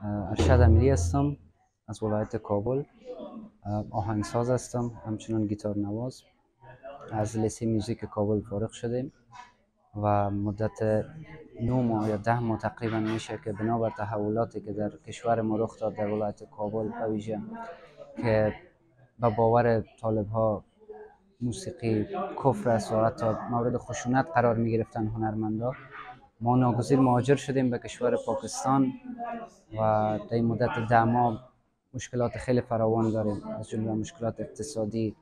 ارشد امیری هستم از ولایت کابل. آهنگساز هستم، همچنان گیتار نواز. از لیسه موزیک کابل فارغ شدیم و مدت 9 ماه یا 10 ماه تقریبا میشه که بنابر تحولاتی که در کشور ما رخ داد، در ولایت کابل به ویژه، که به باور طالب ها موسیقی کفر است و حتی مورد خشونت قرار می گرفتن هنرمندا، ما ناگزیر مهاجر شدیم به کشور پاکستان و در این مدت 10 ماه مشکلات خیلی فراوان داریم، از جمله مشکلات اقتصادی،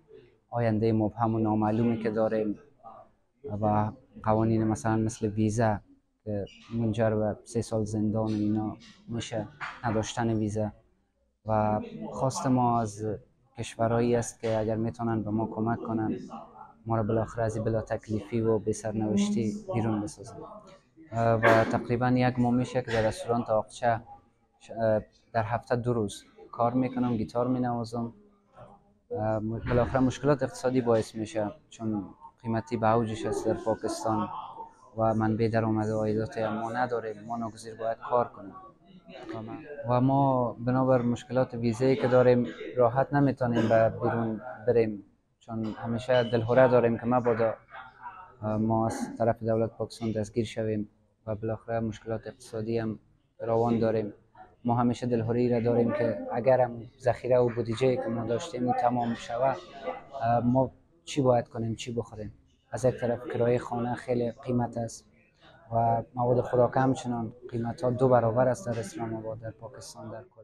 آینده مبهم و نامعلومی که داریم و قوانین مثلا مثل ویزا که منجر به 3 سال زندان و اینا میشه، نداشتن ویزا. و خواست ما از کشورهایی است که اگر میتونن به ما کمک کنن، ما را بالاخره از بلا تکلیفی و بی سرنوشتی بیرون بسازن. و تقریبا 1 ماه میشه که در رستوران آقچه در هفته 2 روز کار میکنم، گیتار مینوازم. بالاخره مشکلات اقتصادی باعث میشه، چون قیمتی به اوجش است در پاکستان و منبع درآمد و عایداتی ما نداریم، ما ناگزیر باید کار کنیم و ما بنابر مشکلات ویزایی که داریم راحت نمیتونیم به بیرون بریم، چون همیشه دلهوره داریم که مبادا ما از طرف دولت پاکستان دستگیر شویم و بالاخره مشکلات اقتصادی هم فراوان داریم. ما همیشه دلهوری را داریم که اگر هم ذخیره و بودجه که ما داشتیم تمام شود، ما چی باید کنیم، چی بخوریم. از یک طرف کرایه خانه خیلی قیمت است و مواد خوراک همچنان قیمت ها 2 برابر است در اسلام آباد، در پاکستان در کل.